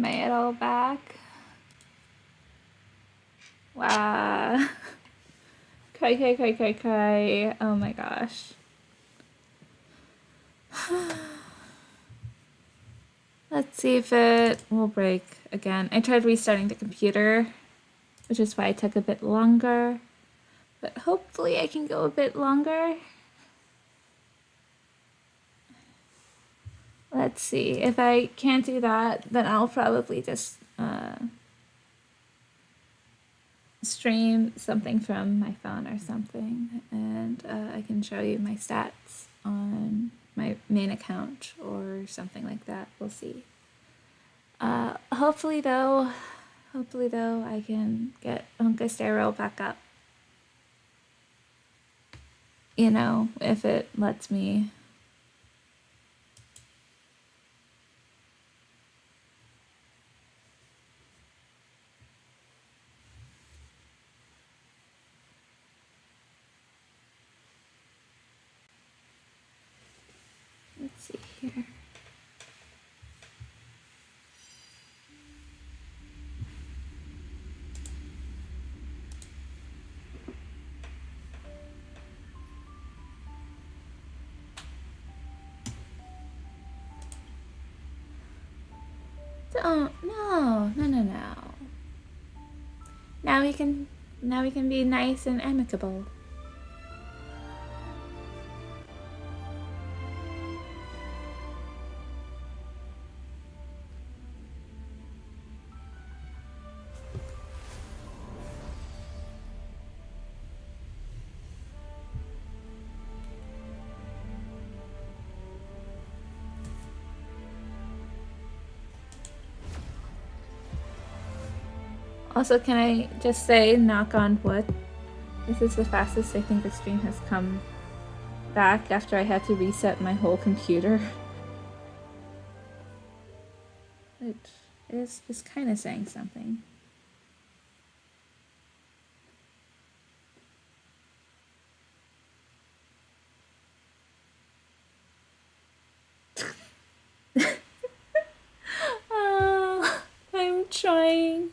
Am I at all back? Wow. Cry. Oh my gosh. Let's see if it will break again. I tried restarting the computer, which is why it took a bit longer. But hopefully I can go a bit longer. Let's see. If I can't do that, then I'll probably just stream something from my phone or something, and I can show you my stats on my main account or something like that. We'll see. Hopefully though, I can get Uncastero back up. You know, if it lets me. Let's see here. Don't, no. Now we can be nice and amicable. Also, can I just say, knock on wood, this is the fastest I think the stream has come back after I had to reset my whole computer. Which is kind of saying something. Oh, I'm trying.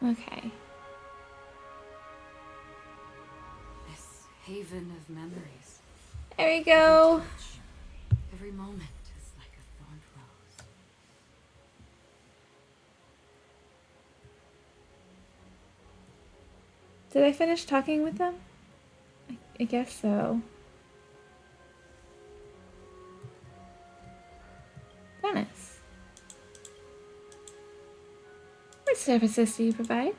Okay. This haven of memories. There we go. Every moment is like a thorned rose. Did I finish talking with them? I guess so. Dennis. What services do you provide?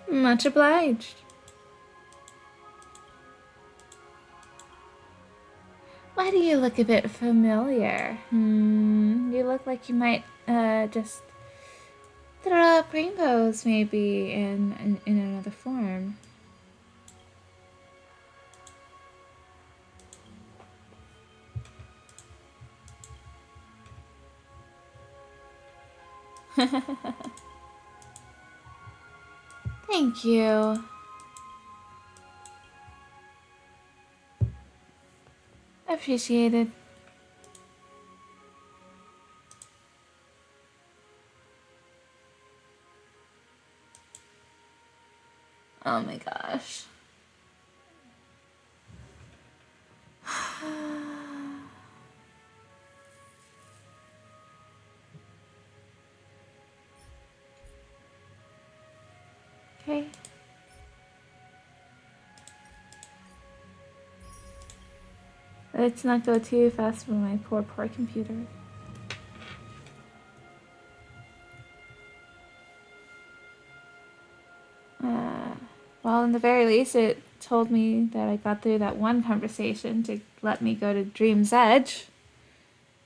Much obliged. Why do you look a bit familiar? You look like you might just throw up rainbows maybe in another form. Thank you. Appreciated. Oh my gosh. Okay. Let's not go too fast for my poor computer. Well, in the very least, it told me that I got through that one conversation to let me go to Dream's Edge.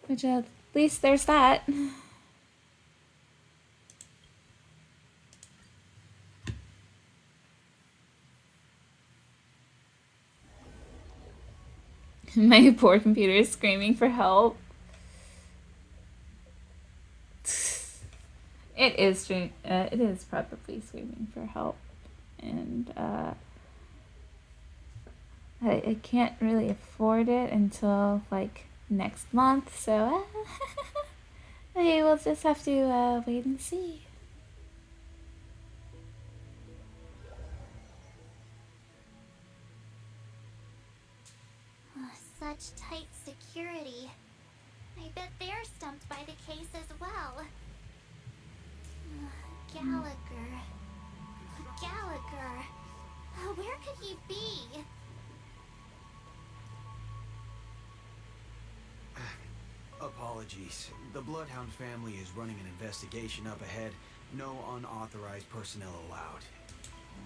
Which at least there's that. My poor computer is screaming for help. It is probably screaming for help, and I can't really afford it until like next month. So okay, we'll just have to wait and see. Such tight security. I bet they're stumped by the case as well. Gallagher. Gallagher. Where could he be? Apologies. The Bloodhound family is running an investigation up ahead. No unauthorized personnel allowed.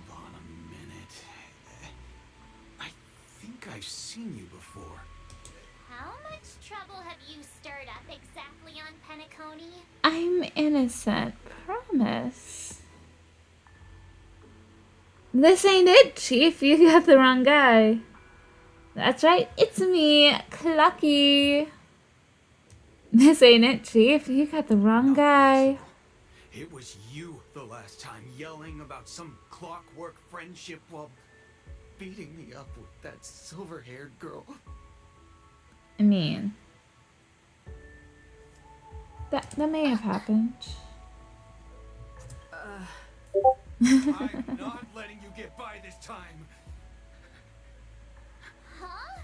Hold on a minute. I think I've seen you before. How much trouble have you stirred up exactly on Penacony? I'm innocent, promise. This ain't it, Chief. You got the wrong guy. That's right, it's me, Clucky. This ain't it, Chief. You got the wrong guy. It was you the last time yelling about some clockwork friendship while beating me up with that silver-haired girl. I mean, that may have happened. I'm not letting you get by this time. Huh?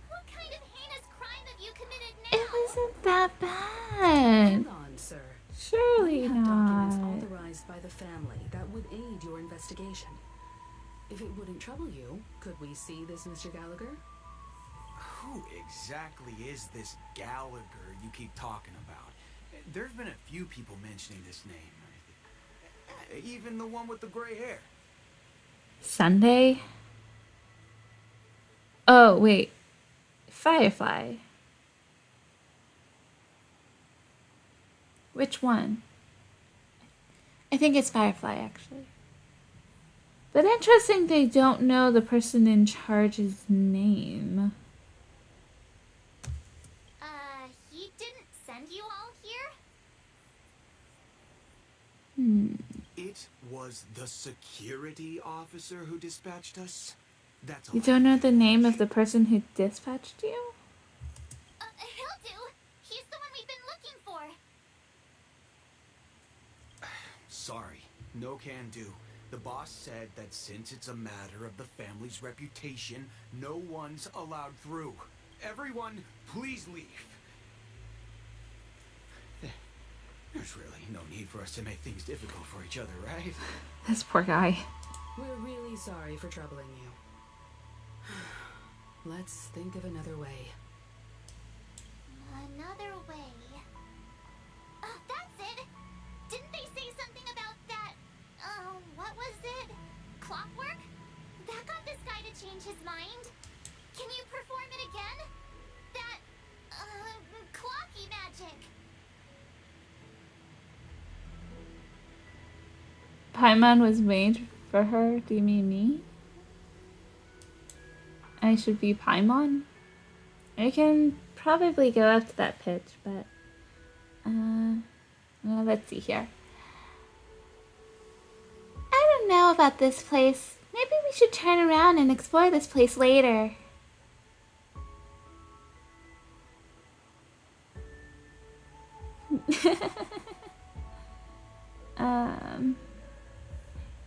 What kind of heinous crime have you committed now? It wasn't that bad. Hang on, sir. Surely We have documents not. authorized by the family that would aid your investigation. If it wouldn't trouble you, could we see this Mr. Gallagher? Who exactly is this Gallagher you keep talking about? There's been a few people mentioning this name. Even the one with the gray hair. Sunday? Oh, wait. Firefly. Which one? I think it's Firefly, actually. But interesting they don't know the person in charge's name. He didn't send you all here? It was the security officer who dispatched us? That's You don't know the name of the person who dispatched you? He'll do. He's the one we've been looking for. Sorry, no can do. The boss said that since it's a matter of the family's reputation, no one's allowed through. Everyone, please leave. There's really no need for us to make things difficult for each other, right? This poor guy. We're really sorry for troubling you. Let's think of another way. Another way. That's it! Didn't they say something about that? What was it? Clockwork? That got this guy to change his mind? Can you perform it again? That, clocky magic. Paimon was made for her. Do you mean me? I should be Paimon? I can probably go up to that pitch, but well, let's see here. I don't know about this place. Maybe we should turn around and explore this place later.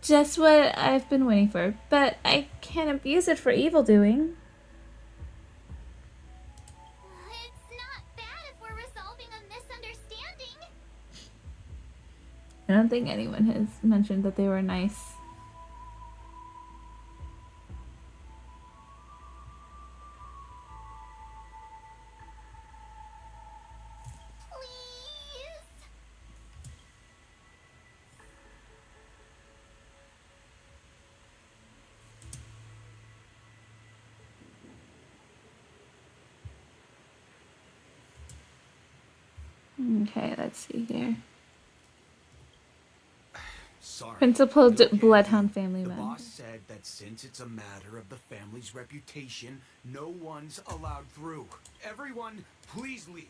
Just what I've been waiting for, but I can't abuse it for evil doing. It's not bad if we're resolving a misunderstanding. I don't think anyone has mentioned that they were nice. Please. Okay, let's see here. Sorry. Principal no can do. Bloodhound family The member. boss said that that since it's a matter of the family's reputation, no one's allowed through. Everyone, please leave.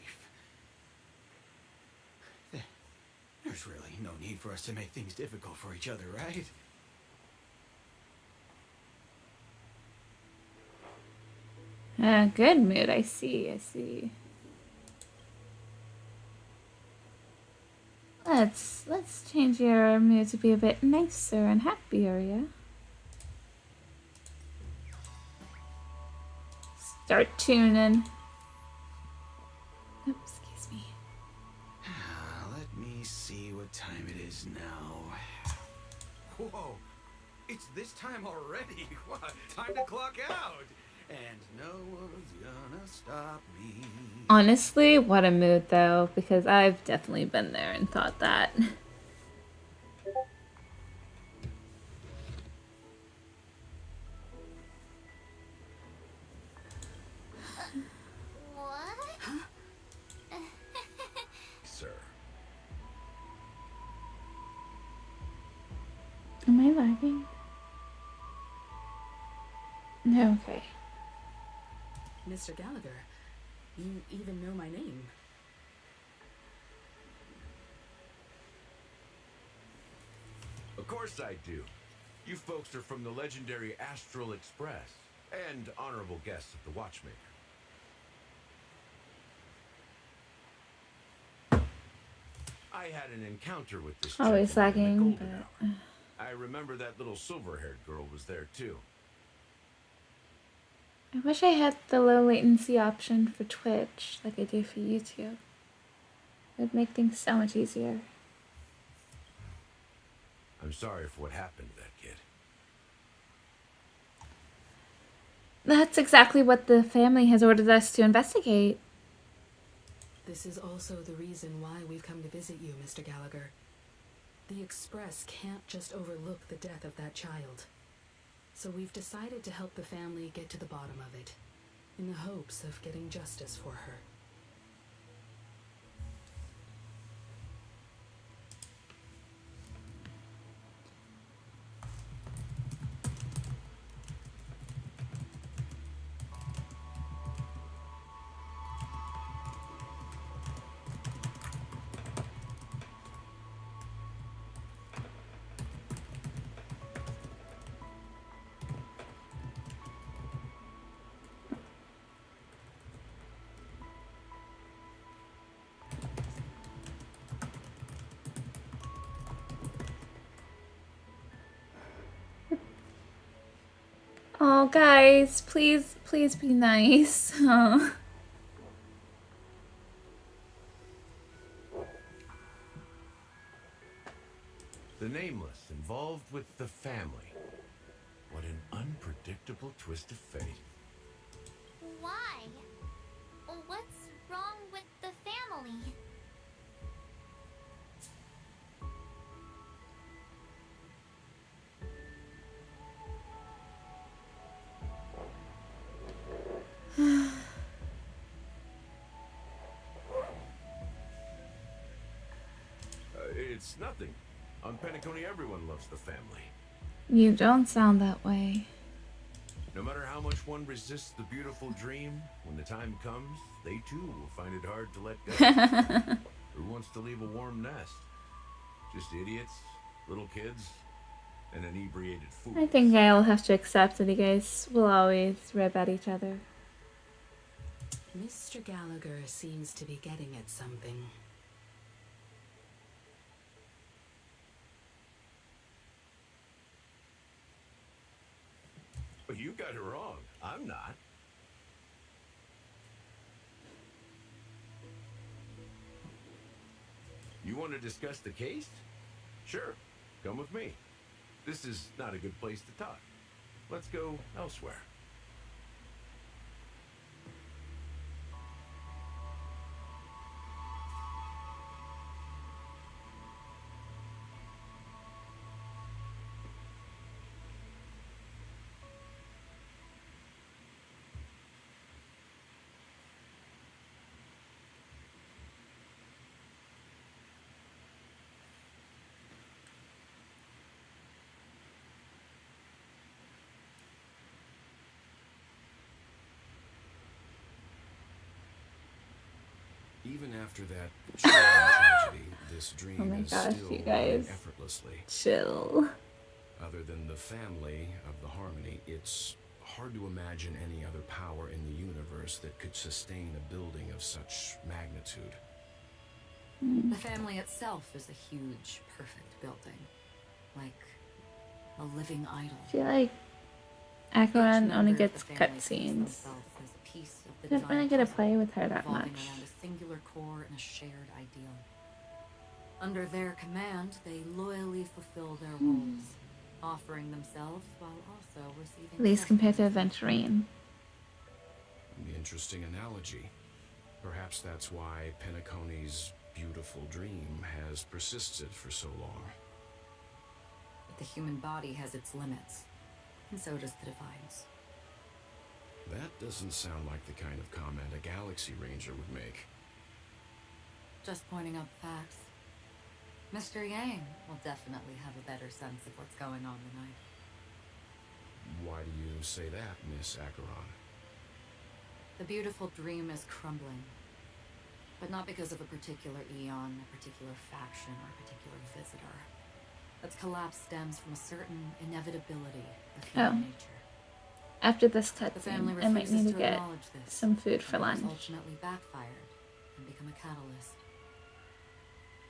There's really no need for us to make things difficult for each other, right? Good mood. I see. Let's change your mood to be a bit nicer and happier, yeah? Start tuning. Oops, excuse me. Let me see what time it is now. Whoa, it's this time already. What? Time to clock out. And no one's gonna stop me. Honestly, what a mood though, because I've definitely been there and thought that. What? Sir. Am I lagging? No, okay. Mr. Gallagher, you even know my name. Of course I do. You folks are from the legendary Astral Express and honorable guests of the Watchmaker. I had an encounter with this Always gentleman in the lagging, Golden but Hour. I remember that little silver-haired girl was there too. I wish I had the low latency option for Twitch like I do for YouTube. It would make things so much easier. I'm sorry for what happened to that kid. That's exactly what the family has ordered us to investigate. This is also the reason why we've come to visit you, Mr. Gallagher. The Express can't just overlook the death of that child. So we've decided to help the family get to the bottom of it, in the hopes of getting justice for her. Oh, guys, please be nice. Oh. The Nameless involved with the family. What an unpredictable twist of fate. Why? What's wrong with the family? It's nothing. On Penacony, everyone loves the family. You don't sound that way. No matter how much one resists the beautiful dream, when the time comes, they too will find it hard to let go. Who wants to leave a warm nest? Just idiots, little kids, and inebriated fools. I think I'll have to accept that you guys will always rib at each other. Mr. Gallagher seems to be getting at something. But you got it wrong. I'm not. You want to discuss the case? Sure. Come with me. This is not a good place to talk. Let's go elsewhere. after that tragedy, this dream Oh my is gosh, still you running guys. effortlessly. Chill. Other than the family of the Harmony, it's hard to imagine any other power in the universe that could sustain a building of such magnitude. The family itself is a huge, perfect building. Like a living idol. I feel like Each Acheron member only of the gets family sees cutscenes. themselves as a piece of the Didn't really divine get to puzzle, play with her that revolving much. around a singular core and a shared ideal. Under their command, they loyally fulfill their roles, offering themselves while also receiving At least compared to sacrifice. Aventurine. An interesting analogy. Perhaps that's why Penacony's beautiful dream has persisted for so long. But the human body has its limits, and so does the divine's. That doesn't sound like the kind of comment a Galaxy Ranger would make. Just pointing out the facts. Mr. Yang will definitely have a better sense of what's going on tonight. Why do you say that, Miss Acheron? The beautiful dream is crumbling. But not because of a particular eon, a particular faction, or a particular visitor. Its collapse stems from a certain inevitability of human nature. After this The family cutscene, I might refuses need to to get acknowledge this. some food for and it has lunch. ultimately backfired and become a catalyst.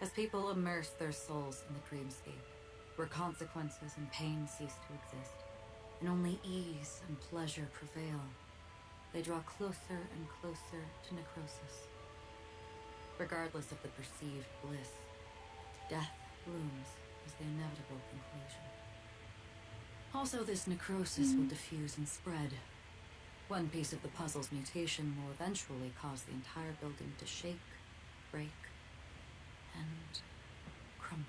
As people immerse their souls in the dreamscape, where consequences and pain cease to exist, and only ease and pleasure prevail, they draw closer and closer to necrosis. Regardless of the perceived bliss, death looms as the inevitable conclusion. Also, this necrosis will diffuse and spread. One piece of the puzzle's mutation will eventually cause the entire building to shake, break, and crumble.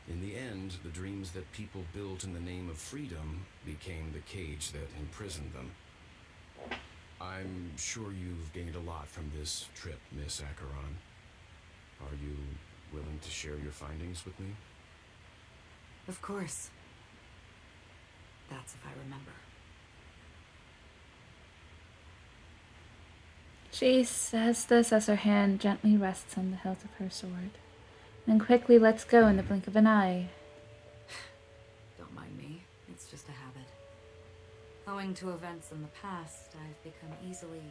In the end, the dreams that people built in the name of freedom became the cage that imprisoned them. I'm sure you've gained a lot from this trip, Miss Acheron. Are you willing to share your findings with me? Of course. That's if I remember. She says this as her hand gently rests on the hilt of her sword, then quickly lets go in the blink of an eye. Don't mind me, it's just a habit. Owing to events in the past, I've become easily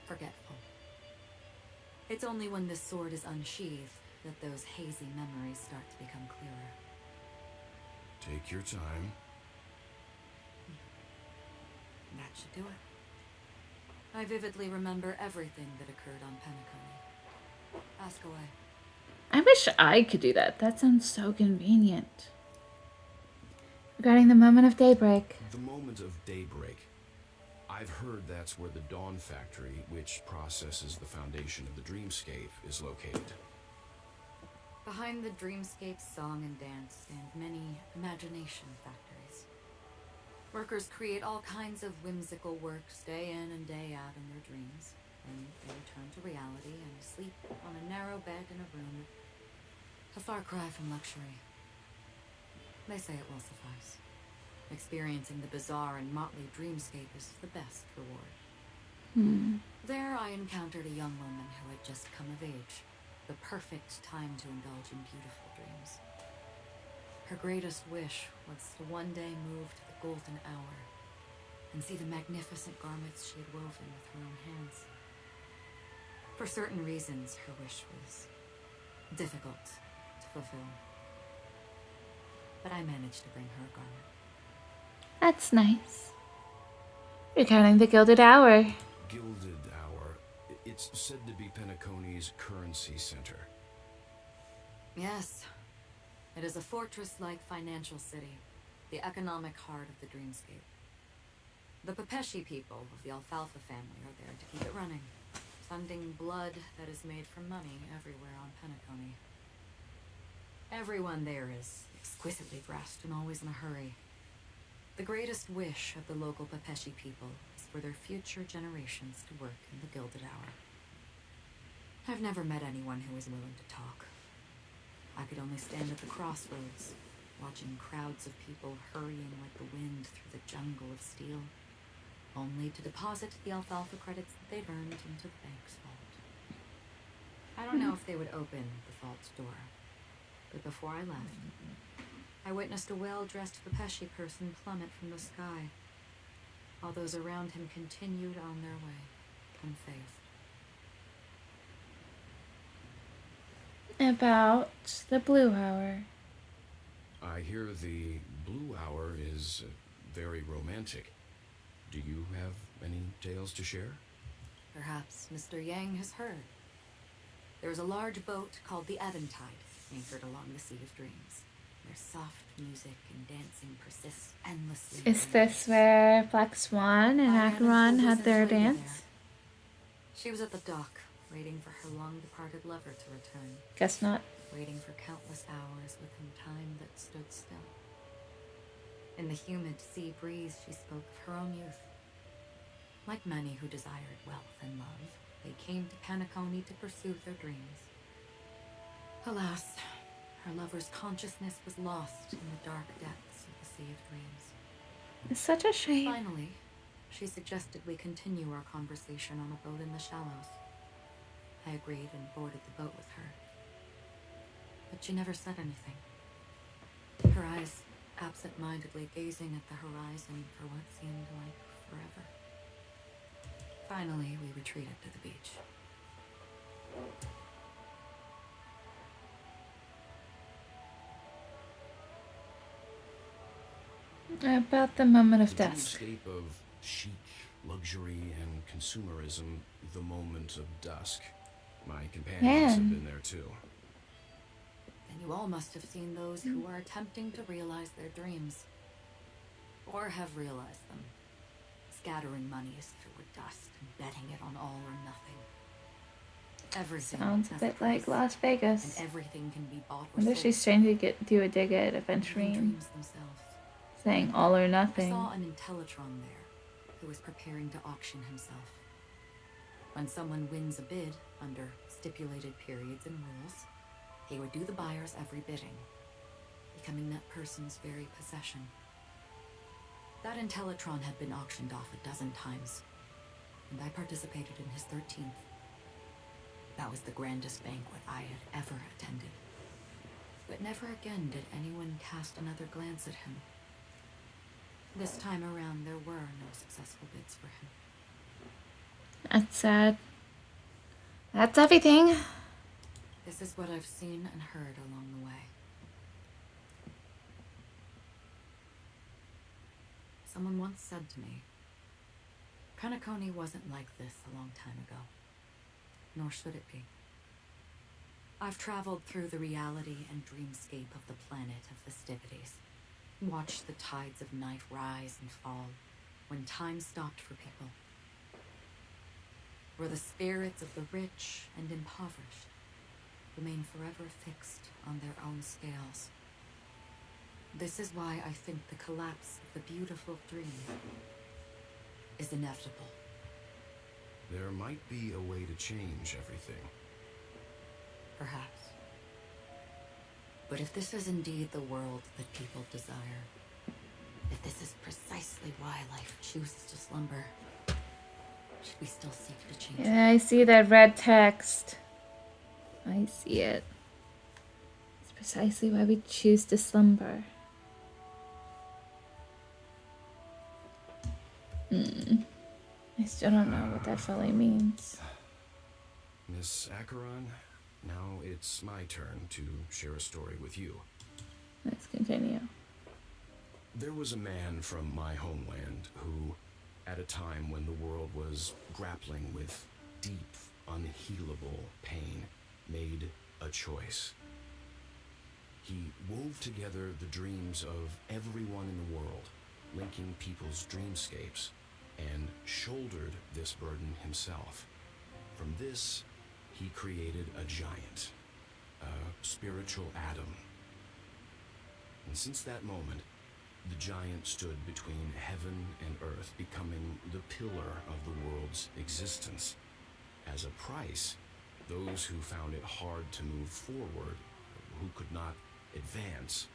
forgetful. It's only when this sword is unsheathed that those hazy memories start to become clearer. Take your time. That should do it. I vividly remember everything that occurred on Penacony. Ask away. I wish I could do that. That sounds so convenient. Regarding the moment of daybreak. The moment of daybreak. I've heard that's where the Dawn Factory, which processes the foundation of the dreamscape, is located. Behind the dreamscape song and dance stand many imagination factories. Workers create all kinds of whimsical works day in and day out in their dreams. Then they return to reality and sleep on a narrow bed in a room, a far cry from luxury. They say it will suffice. Experiencing the bizarre and motley dreamscape is the best reward. There I encountered a young woman who had just come of age, the perfect time to indulge in beautiful dreams. Her greatest wish was to one day move to the golden hour and see the magnificent garments she had woven with her own hands. For certain reasons, her wish was difficult to fulfill. But I managed to bring her a garment. That's nice. Regarding the Gilded Hour. Gilded Hour. It's said to be Penacony's currency center. Yes, it is a fortress-like financial city, the economic heart of the dreamscape. The Pepeshi people of the Alfalfa family are there to keep it running, funding blood that is made from money everywhere on Penacony. Everyone there is exquisitely dressed and always in a hurry. The greatest wish of the local Pepeshi people is for their future generations to work in the Gilded Hour. I've never met anyone who was willing to talk. I could only stand at the crossroads, watching crowds of people hurrying like the wind through the jungle of steel, only to deposit the alfalfa credits that they'd earned into the bank's vault. I don't know if they would open the vault's door, but before I left, I witnessed a well-dressed Pepeshi person plummet from the sky, while those around him continued on their way, unfazed. About the Blue Hour. I hear the Blue Hour is very romantic. Do you have any tales to share? Perhaps Mr. Yang has heard. There is a large boat called the Eventide, anchored along the Sea of Dreams, where soft music and dancing persist endlessly. Is this where Black Swan and I ran into Acheron a had their wizard's lady dance? there. She was at the dock, waiting for her long-departed lover to return, Guess not. waiting for countless hours within time that stood still. In the humid sea breeze, she spoke of her own youth. Like many who desired wealth and love, they came to Penacony to pursue their dreams. Alas, her lover's consciousness was lost in the dark depths of the Sea of Dreams. It's such a shame. Finally, she suggested we continue our conversation on a boat in the shallows. I agreed and boarded the boat with her. But she never said anything. Her eyes absent-mindedly gazing at the horizon for what seemed like forever. Finally, we retreated to the beach. About the moment of The dusk. dreamscape of chic, luxury, and consumerism, the moment of dusk. My companions have Man. been there too. Then you all must have seen those who are attempting to realize their dreams. Or have realized them. Scattering money as if it were dust and betting it on all or nothing. Everything Sounds a has bit price, like Las and Vegas. everything can be bought or Wonder if sold. she's trying to do a dig at Even Aventurine, dreams themselves. saying all or I nothing. saw an Intellitron there, who was preparing to auction himself. When someone wins a bid under stipulated periods and rules, he would do the buyer's every bidding, becoming that person's very possession. That Intellitron had been auctioned off 12 times, and I participated in his 13th. That was the grandest banquet I had ever attended. But never again did anyone cast another glance at him. This time around, there were no successful bids for him. That's sad. That's everything. This is what I've seen and heard along the way. Someone once said to me, Penacony wasn't like this a long time ago, nor should it be. I've traveled through the reality and dreamscape of the planet of festivities, watched the tides of night rise and fall when time stopped for people, where the spirits of the rich and impoverished remain forever fixed on their own scales. This is why I think the collapse of the beautiful dream is inevitable. There might be a way to change everything. Perhaps. But if this is indeed the world that people desire, if this is precisely why life chooses to slumber, should we still seek to change it? Yeah, I see that red text. I see it. It's precisely why we choose to slumber. I still don't know what that fully means. Miss Acheron, now it's my turn to share a story with you. Let's continue. There was a man from my homeland who, at a time when the world was grappling with deep, unhealable pain, made a choice. He wove together the dreams of everyone in the world, linking people's dreamscapes, and shouldered this burden himself. From this, he created a giant, a spiritual Adam. And since that moment, the giant stood between heaven and earth, becoming the pillar of the world's existence. As a price, those who found it hard to move forward, who could not advance,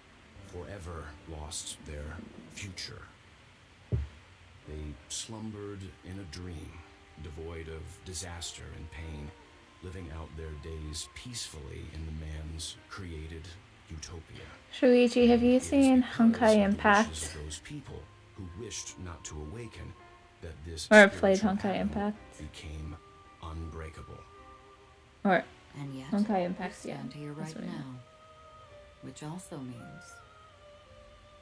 forever lost their future. They slumbered in a dream, devoid of disaster and pain, living out their days peacefully in the man's created utopia. Shuichi, have you It is seen because Honkai of the wishes Impact? of those people who wished not to awaken that this Or played spiritual Honkai animal Impact? became unbreakable. Or And yet, Honkai you Impact, yeah. stand here that's right what I meant. now. Which also means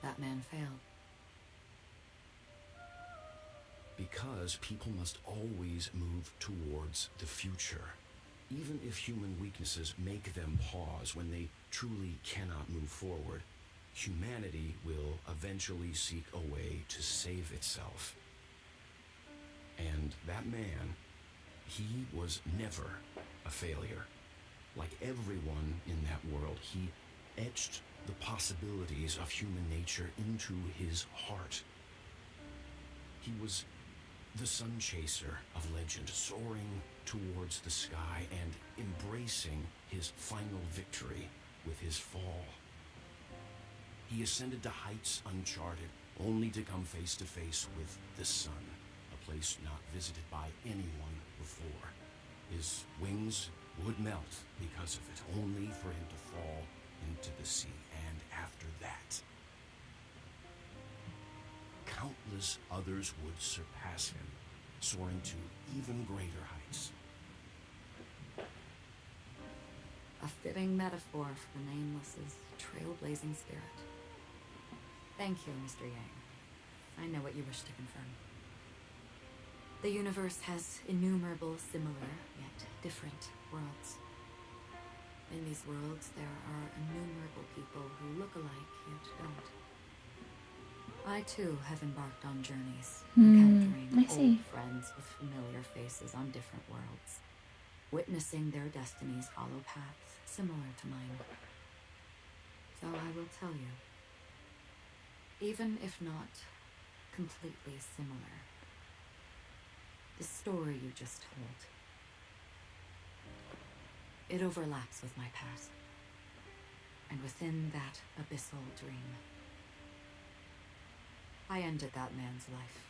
that man failed. Because people must always move towards the future. Even if human weaknesses make them pause when they truly cannot move forward, humanity will eventually seek a way to save itself. And that man, he was never a failure. Like everyone in that world, he etched the possibilities of human nature into his heart. He was the sun chaser of legend, soaring towards the sky and embracing his final victory with his fall. He ascended to heights uncharted, only to come face to face with the sun, a place not visited by anyone before. His wings would melt because of it, only for him to fall into the sea. And after that, countless others would surpass him, soaring to even greater heights. A fitting metaphor for the Nameless's trailblazing spirit. Thank you, Mr. Yang. I know what you wish to confirm. The universe has innumerable similar, yet different worlds. In these worlds, there are innumerable people who look alike, yet don't. I, too, have embarked on journeys, encountering I see. old friends with familiar faces on different worlds, witnessing their destinies follow paths similar to mine. So I will tell you, even if not completely similar, the story you just told, it overlaps with my past, and within that abyssal dream, I ended that man's life,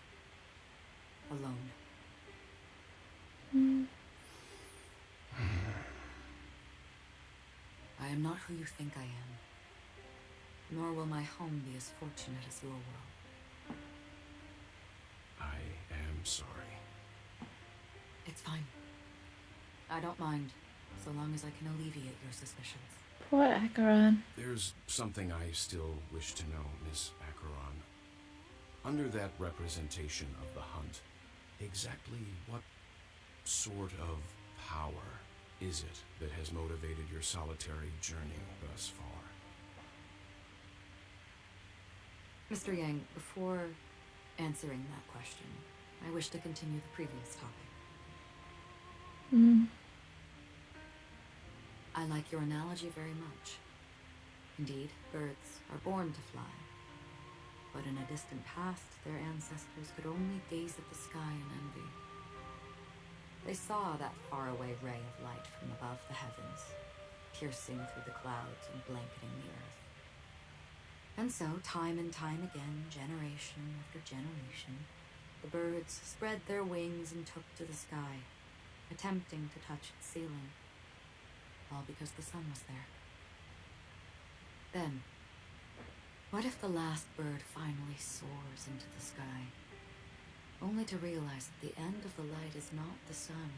alone. I am not who you think I am, nor will my home be as fortunate as your world. I am sorry. It's fine. I don't mind, so long as I can alleviate your suspicions. Poor Acheron. There's something I still wish to know, Miss Acheron. Under that representation of the hunt, exactly what sort of power is it that has motivated your solitary journey thus far? Mr. Yang, before answering that question, I wish to continue the previous topic. I like your analogy very much. Indeed, birds are born to fly. But in a distant past, their ancestors could only gaze at the sky in envy. They saw that faraway ray of light from above the heavens, piercing through the clouds and blanketing the earth. And so, time and time again, generation after generation, the birds spread their wings and took to the sky, attempting to touch its ceiling, all because the sun was there. Then, what if the last bird finally soars into the sky, only to realize that the end of the light is not the sun,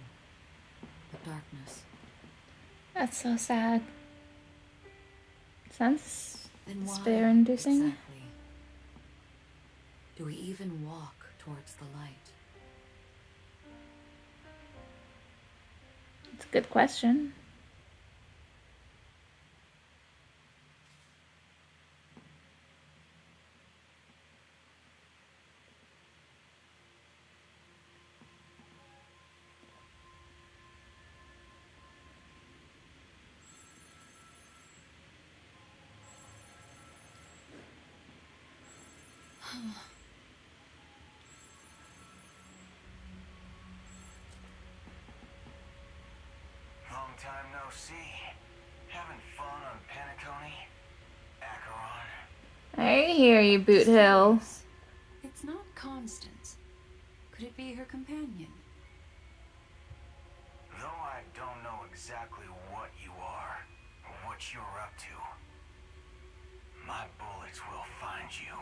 but darkness? That's so sad. Sounds Then why despair-inducing. exactly do we even walk towards the light? It's a good question. Long time no see. Having fun on Penacony? Acheron? I hear you, Boot Hill. It's not constant, Could it be her companion? Though I don't know exactly what you are, or what you're up to, my bullets will find you.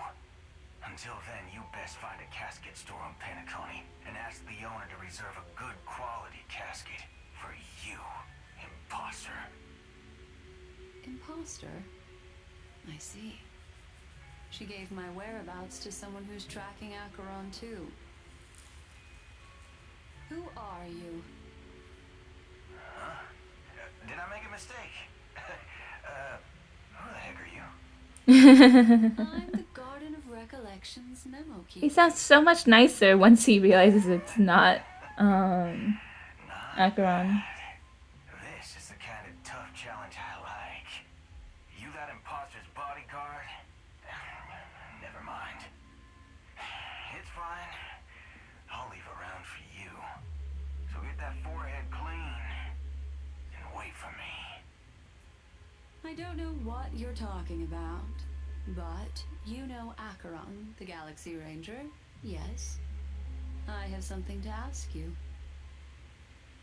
Until then, you best find a casket store on Penacony and ask the owner to reserve a good quality casket for you, imposter. Imposter? I see. She gave my whereabouts to someone who's tracking Acheron too. Who are you? Huh? Did I make a mistake? Who the heck are you? I'm the Garden of Recollections memo keeper. He sounds so much nicer once he realizes it's not Not Acheron. bad. This is the kind of tough challenge I like. You that imposter's bodyguard? Never mind. It's fine. I'll leave a round for you. So get that forehead clean and wait for me. I don't know what you're talking about, but you know Acheron, the Galaxy Ranger, yes? I have something to ask you.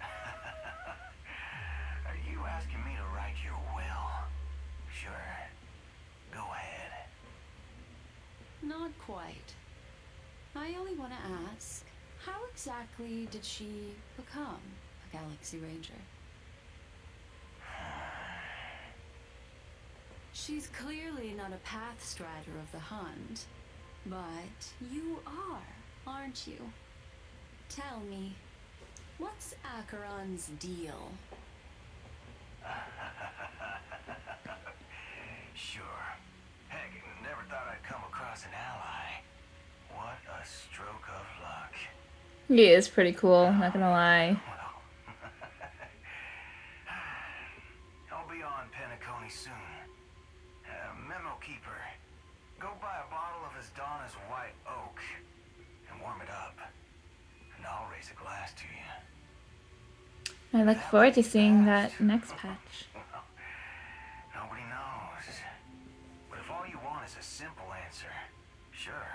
Are you asking me to write your will? Sure. Go ahead. Not quite. I only want to ask, how exactly did she become a Galaxy Ranger? She's clearly not a Pathstrider of the Hunt, but you are, aren't you? Tell me, what's Acheron's deal? Sure. Heck, never thought I'd come across an ally. What a stroke of luck. He is pretty cool, not gonna lie. Well, I'll be on Penacony soon. Memo keeper, go buy a bottle of his Donna's White Oak and warm it up. And I'll raise a glass to you. I look forward to seeing that next patch. Well, nobody knows. But if all you want is a simple answer, sure.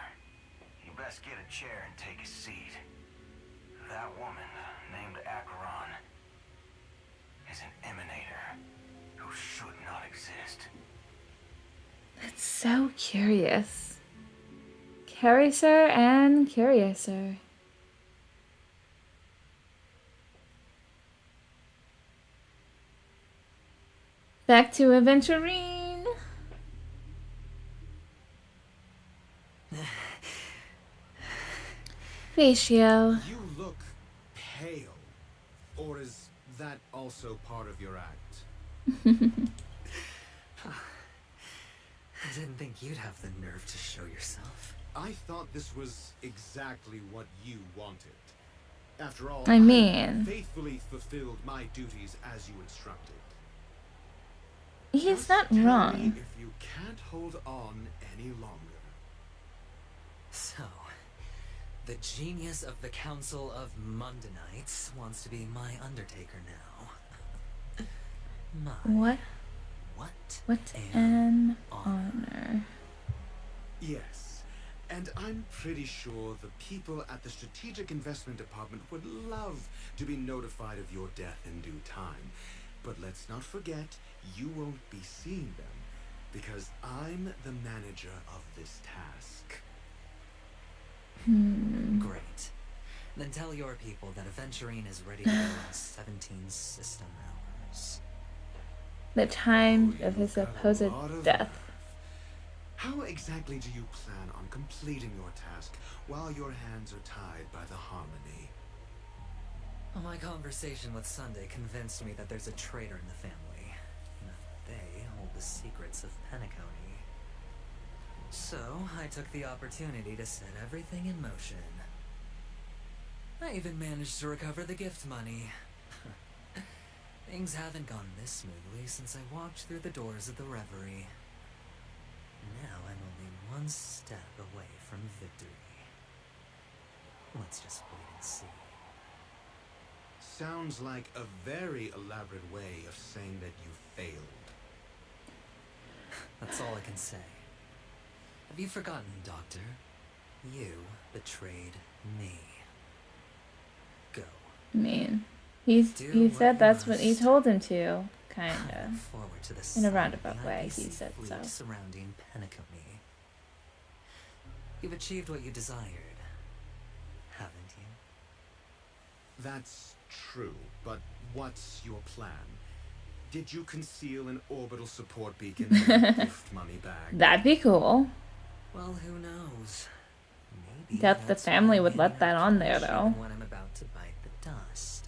You best get a chair and take a seat. That woman, named Acheron, is an emanator who should not exist. That's so curious. Curiouser and curiouser. Back to Aventurine. Ratio. You look pale. Or is that also part of your act? I didn't think you'd have the nerve to show yourself. I thought this was exactly what you wanted. After all, I mean, faithfully fulfilled my duties as you instructed. he's Just not tell me wrong. if you can't hold on any longer. So, the genius of the Council of Mundanites wants to be my Undertaker now. My. What an honor. Yes, and I'm pretty sure the people at the Strategic Investment Department would love to be notified of your death in due time. But let's not forget, you won't be seeing them, because I'm the manager of this task. Great. Then tell your people that Aventurine is ready to go in 17 system hours. The time Oh, of his you've got a supposed lot of death. nerve. How exactly do you plan on completing your task while your hands are tied by the Harmony? Well, my conversation with Sunday convinced me that there's a traitor in the family. That they hold the secrets of Penacony. So, I took the opportunity to set everything in motion. I even managed to recover the gift money. Things haven't gone this smoothly since I walked through the doors of the Reverie. Now I'm only one step away from victory. Let's just wait and see. Sounds like a very elaborate way of saying that you failed. That's all I can say. Have you forgotten, Doctor? You betrayed me. I mean, Do he what said you that's what he must. told him to, I kinda. look forward to the In a sight of roundabout the way, IPC he said fleet so. surrounding Penacony. You've achieved what you desired, haven't you? That's true, but what's your plan? Did you conceal an orbital support beacon in your gift money bag? That'd be cool. Well, who knows? Maybe Doubt the that's why family I'm would let handing that out on there, cash though. even when I'm about to bite the dust.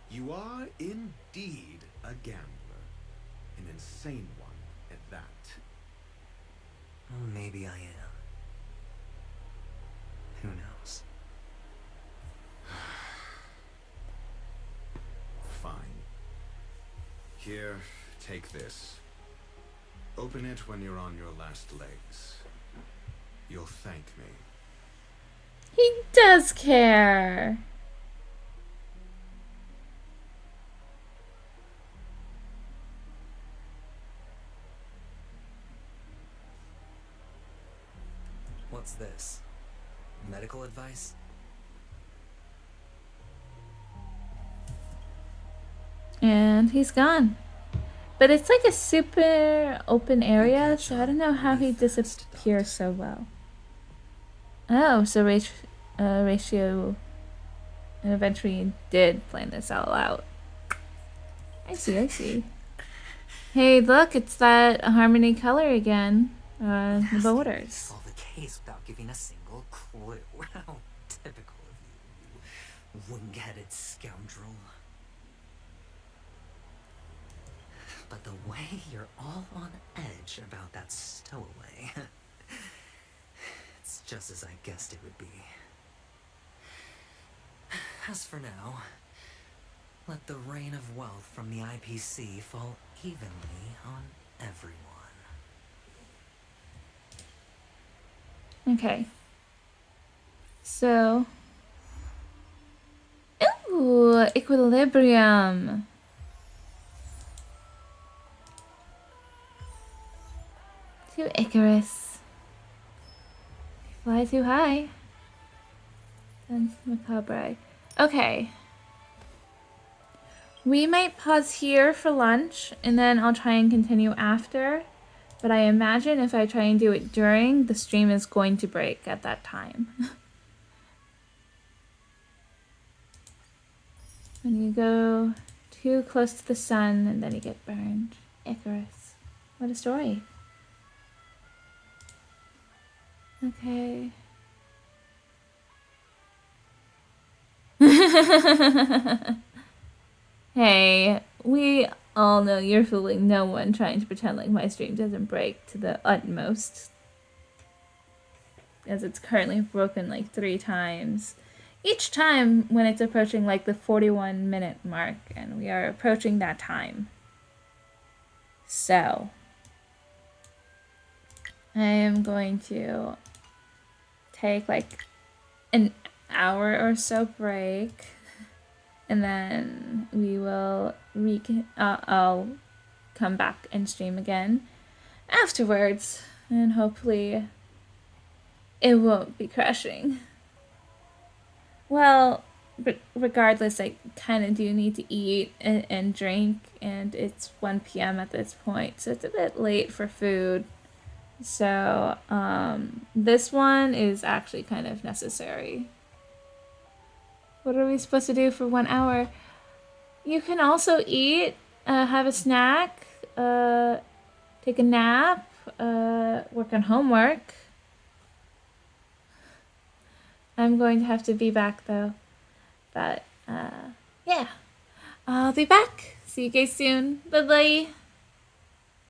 You are indeed a gambler. An insane one at that. Well, maybe I am. Who knows? Fine. Here, take this. Open it when you're on your last legs. You'll thank me. He does care. What's this? Medical advice? And he's gone. But it's like a super open area, catch so I on don't know how really he fast, disappears Doctor. so well. Oh, so Ratio eventually did plan this all out. I see, I see. Hey, look, it's that Harmony color again. The Asking me to voters. solve the case without giving a single clue. How typical of you, you wing-headed scoundrel. But the way you're all on edge about that stowaway, it's just as I guessed it would be. As for now, let the rain of wealth from the IPC fall evenly on everyone. Okay. So. Ooh, equilibrium. To Icarus. Fly too high. Then Macabre. Okay. We might pause here for lunch, and then I'll try and continue after. But I imagine if I try and do it during, the stream is going to break at that time. When you go too close to the sun, and then you get burned. Icarus. What a story. Okay. Hey, we all know you're fooling no one trying to pretend like my stream doesn't break to the utmost. As it's currently broken like 3 times. Each time when it's approaching like the 41-minute mark, and we are approaching that time. So, I am going to take like an hour or so break. And then we will I'll come back and stream again afterwards, and hopefully it won't be crashing. Well, regardless, I kind of do need to eat and drink, and it's 1 p.m. at this point, so it's a bit late for food. So this one is actually kind of necessary. What are we supposed to do for 1 hour? You can also eat, have a snack, take a nap, work on homework. I'm going to have to be back though. But, yeah. I'll be back. See you guys soon. Bye-bye.